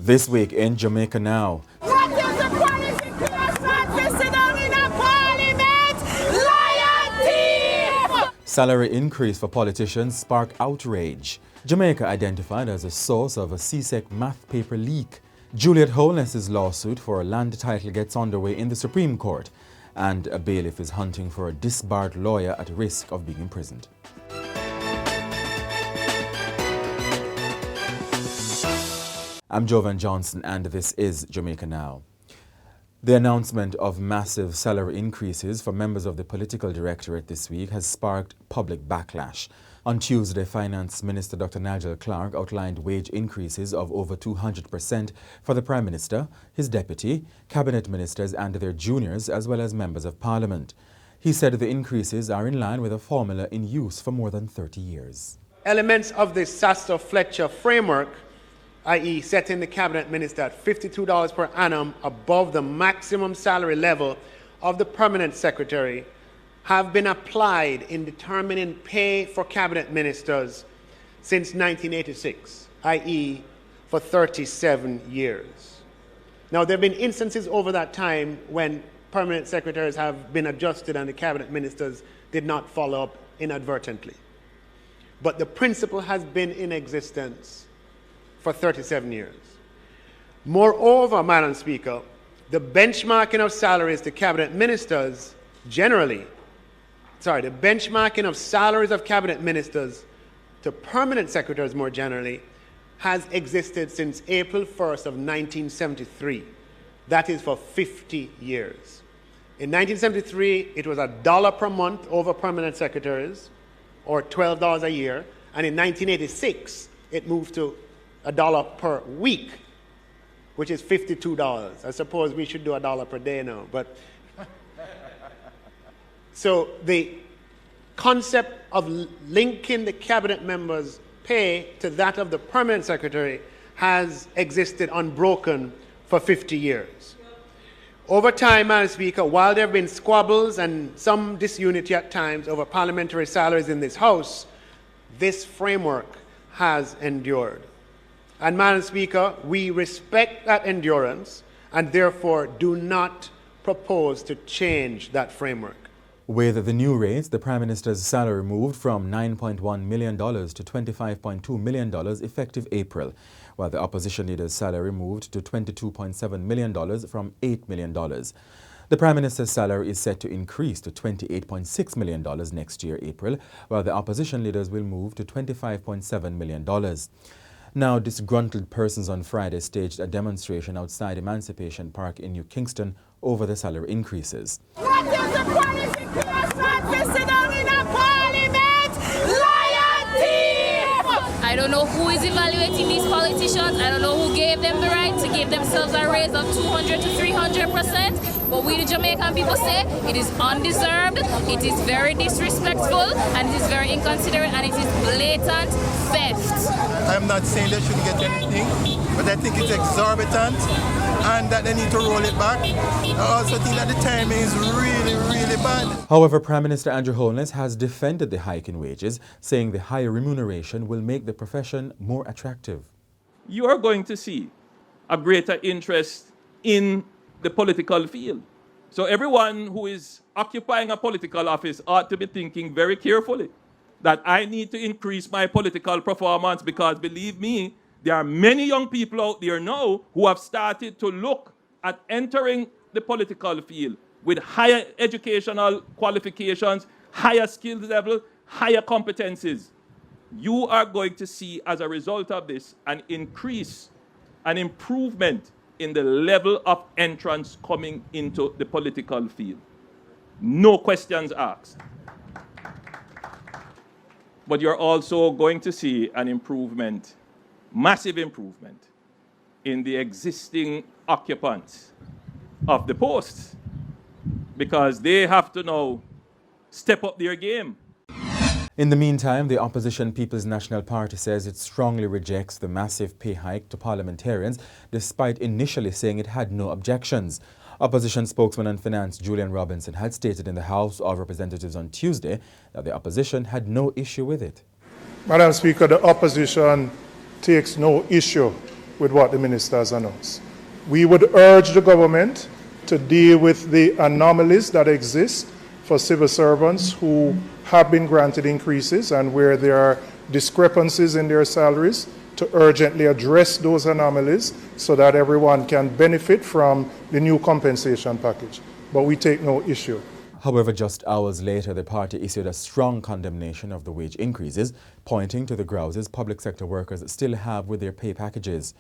This week in Jamaica Now. What is the qualification for sitting down in a parliament? Liar thief! Salary increase for politicians spark outrage. Jamaica identified as a source of a CSEC Math Paper leak. Juliet Holness's lawsuit for a land title gets underway in the Supreme Court. And a bailiff is hunting for a disbarred lawyer at risk of being imprisoned. I'm Jovan Johnson and this is Jamaica Now. The announcement of massive salary increases for members of the political directorate this week has sparked public backlash. On Tuesday, Finance Minister Dr. Nigel Clarke outlined wage increases of over 200% for the Prime Minister, his deputy, cabinet ministers and their juniors, as well as members of Parliament. He said the increases are in line with a formula in use for more than 30 years. Elements of the Sastor-Fletcher framework, i.e. setting the cabinet minister at $52 per annum above the maximum salary level of the permanent secretary, have been applied in determining pay for cabinet ministers since 1986, i.e. for 37 years. Now, there have been instances over that time when permanent secretaries have been adjusted and the cabinet ministers did not follow up inadvertently. But the principle has been in existence for 37 years. Moreover, Madam Speaker, the benchmarking of salaries to cabinet ministers the benchmarking of salaries of cabinet ministers to permanent secretaries more generally has existed since April 1st of 1973. That is for 50 years. In 1973, it was $1 per month over permanent secretaries, or $12 a year, and in 1986, it moved to $1 per week, which is $52. I suppose we should do $1 per day now, but so the concept of linking the cabinet members' pay to that of the permanent secretary has existed unbroken for 50 years. Over time, Madam Speaker, while there have been squabbles and some disunity at times over parliamentary salaries in this House, this framework has endured. And Madam Speaker, we respect that endurance and therefore do not propose to change that framework. With the new rates, the Prime Minister's salary moved from $9.1 million to $25.2 million effective April, while the opposition leader's salary moved to $22.7 million from $8 million. The Prime Minister's salary is set to increase to $28.6 million next year, April, while the opposition leaders will move to $25.7 million. Now, disgruntled persons on Friday staged a demonstration outside Emancipation Park in New Kingston over the salary increases. What is the qualification for sitting down in a parliament? Liar thief! I don't know who is evaluating these politicians. I don't know who gave them the right to give themselves a raise of 200 to 300%. But we, the Jamaican people, say it is undeserved, it is very disrespectful, and it is very inconsiderate, and it is blatant theft. I'm not saying they shouldn't get anything, but I think it's exorbitant and that they need to roll it back. I also think that the timing is really, really bad. However, Prime Minister Andrew Holness has defended the hike in wages, saying the higher remuneration will make the profession more attractive. You are going to see a greater interest in the political field. So everyone who is occupying a political office ought to be thinking very carefully that I need to increase my political performance, because believe me, there are many young people out there now who have started to look at entering the political field with higher educational qualifications, higher skills level, higher competencies. You are going to see, as a result of this, an increase, an improvement in the level of entrance coming into the political field. No questions asked. But you're also going to see an improvement, massive improvement, in the existing occupants of the posts, because they have to now step up their game. In the meantime, the opposition People's National Party says it strongly rejects the massive pay hike to parliamentarians, despite initially saying it had no objections. Opposition spokesman on finance Julian Robinson had stated in the House of Representatives on Tuesday that the opposition had no issue with it. Madam Speaker, the opposition takes no issue with what the minister has announced. We would urge the government to deal with the anomalies that exist for civil servants who have been granted increases and where there are discrepancies in their salaries, to urgently address those anomalies so that everyone can benefit from the new compensation package. But we take no issue. However, just hours later, the party issued a strong condemnation of the wage increases, pointing to the grouses public sector workers still have with their pay packages.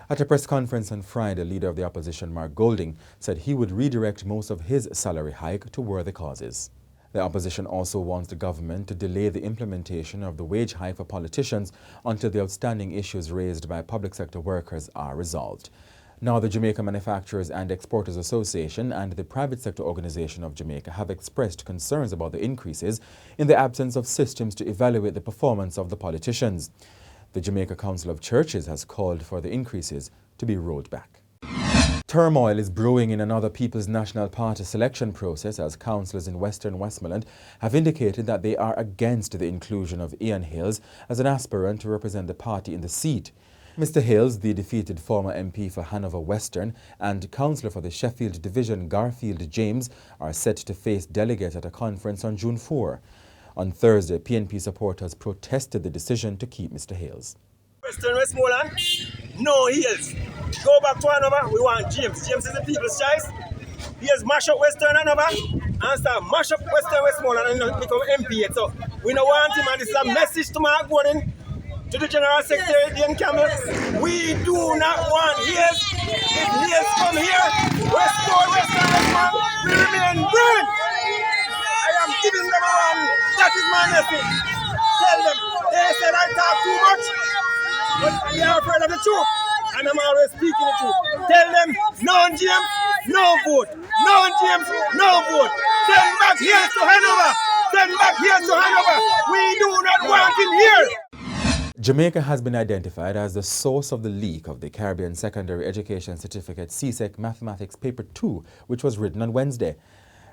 At a press conference on Friday, leader of the opposition, Mark Golding, said he would redirect most of his salary hike to worthy causes. The opposition also wants the government to delay the implementation of the wage hike for politicians until the outstanding issues raised by public sector workers are resolved. Now, the Jamaica Manufacturers and Exporters Association and the Private Sector Organization of Jamaica have expressed concerns about the increases in the absence of systems to evaluate the performance of the politicians. The Jamaica Council of Churches has called for the increases to be rolled back. Turmoil is brewing in another People's National Party selection process as councillors in Western Westmoreland have indicated that they are against the inclusion of Ian Hayles as an aspirant to represent the party in the seat. Mr. Hayles, the defeated former MP for Hanover Western and councillor for the Sheffield Division Garfield James, are set to face delegates at a conference on June 4. On Thursday, PNP supporters protested the decision to keep Mr. Hayles. Western Westmoreland, no Hayles. Go back to Hanover, we want James. James is the people's choice. He has mashed up Western Hanover and start mash up Western Westmoreland and become MP. So we don't want him, and this is a message to Mark Gordon, to the General Secretary, Ian Campbell. We do not want Hayles. If Hayles come here, Western Westmoreland will remain brewing. I am giving them a warning. That is my message. Tell them. They said I talk too much, but they are afraid of the truth. And I'm always speaking the truth. Tell them, no James, no vote. No James, no vote. Send back here to Hanover. Send back here to Hanover. We do not want him here. Jamaica has been identified as the source of the leak of the Caribbean Secondary Education Certificate CSEC Mathematics Paper 2, which was written on Wednesday.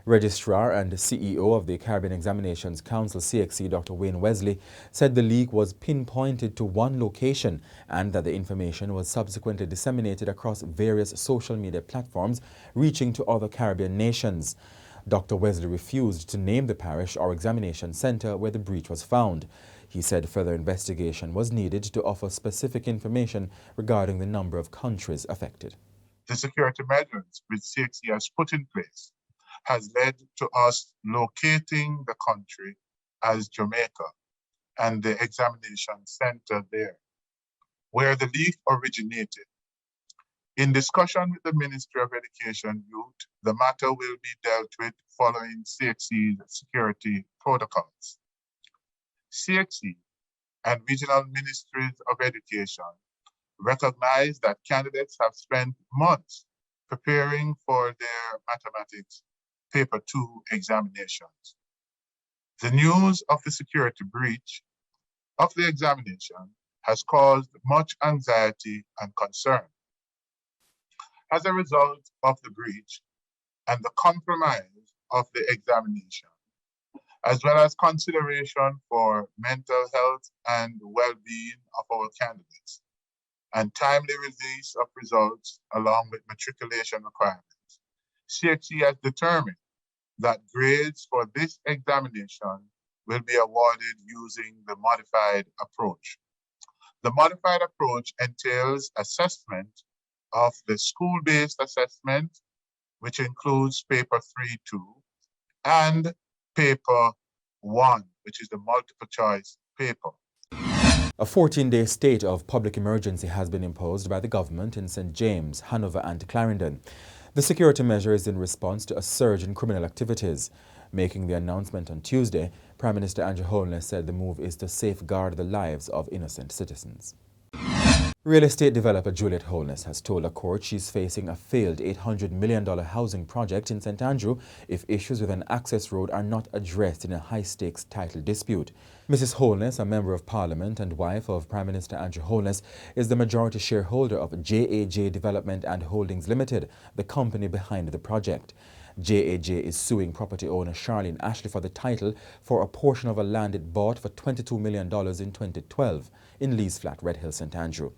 Registrar and CEO of the Caribbean Examinations Council, CXC, Dr. Wayne Wesley, said the leak was pinpointed to one location and that the information was subsequently disseminated across various social media platforms, reaching to other Caribbean nations. Dr. Wesley refused to name the parish or examination centre where the breach was found. He said further investigation was needed to offer specific information regarding the number of countries affected. The security measures which CXC has put in place has led to us locating the country as Jamaica and the examination center there, where the leak originated. In discussion with the Ministry of Education Youth, the matter will be dealt with following CXC's security protocols. CXC and regional ministries of education recognize that candidates have spent months preparing for their mathematics Paper 2 examinations. The news of the security breach of the examination has caused much anxiety and concern. As a result of the breach and the compromise of the examination, as well as consideration for mental health and well-being of our candidates, and timely release of results along with matriculation requirements, CXC has determined that grades for this examination will be awarded using the modified approach. The modified approach entails assessment of the school-based assessment, which includes Paper 3-2, and Paper 1, which is the multiple choice paper. A 14-day state of public emergency has been imposed by the government in St. James, Hanover and Clarendon. The security measure is in response to a surge in criminal activities. Making the announcement on Tuesday, Prime Minister Andrew Holness said the move is to safeguard the lives of innocent citizens. Real estate developer Juliet Holness has told a court she's facing a failed $800 million housing project in St. Andrew if issues with an access road are not addressed in a high-stakes title dispute. Mrs. Holness, a member of Parliament and wife of Prime Minister Andrew Holness, is the majority shareholder of JAJ Development and Holdings Limited, the company behind the project. JAJ is suing property owner Charlene Ashley for the title for a portion of a land it bought for $22 million in 2012 in Lee's Flat, Red Hill, St. Andrew.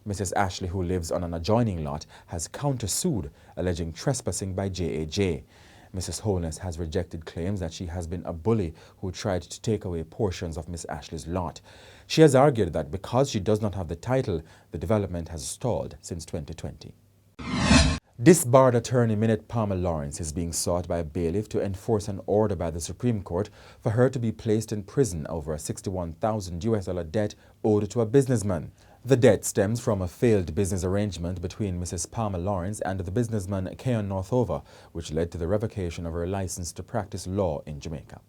Mrs. Ashley, who lives on an adjoining lot, has countersued, alleging trespassing by JAJ. Mrs. Holness has rejected claims that she has been a bully who tried to take away portions of Miss Ashley's lot. She has argued that because she does not have the title, the development has stalled since 2020. Disbarred attorney Minette Palmer Lawrence is being sought by a bailiff to enforce an order by the Supreme Court for her to be placed in prison over a $61,000 debt owed to a businessman. The debt stems from a failed business arrangement between Mrs. Palmer Lawrence and the businessman Keon Northover, which led to the revocation of her license to practice law in Jamaica.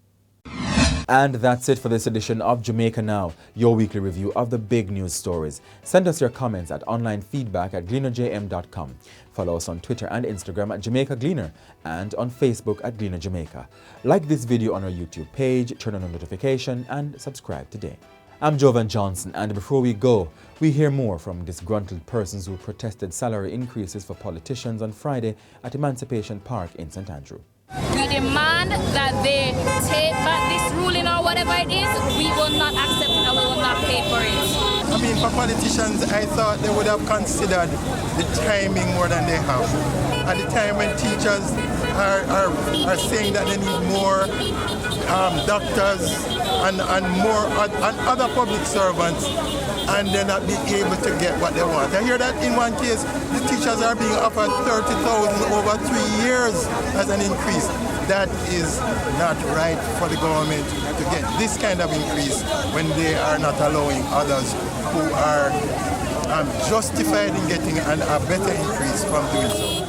And that's it for this edition of Jamaica Now, your weekly review of the big news stories. Send us your comments at onlinefeedback@gleanerjm.com. Follow us on Twitter and Instagram at Jamaica Gleaner and on Facebook at Gleaner Jamaica. Like this video on our YouTube page, turn on a notification and subscribe today. I'm Jovan Johnson, and before we go, we hear more from disgruntled persons who protested salary increases for politicians on Friday at Emancipation Park in St. Andrew. We demand that they take back this ruling or whatever it is. We will not accept it and we will not pay for it. I mean, for politicians, I thought they would have considered the timing more than they have. At the time when teachers are saying that they need more doctors and other public servants, and they're not being able to get what they want. I hear that in one case, the teachers are being offered $30,000 over 3 years as an increase. That is not right for the government to get this kind of increase when they are not allowing others who are justified in getting a better increase from doing so.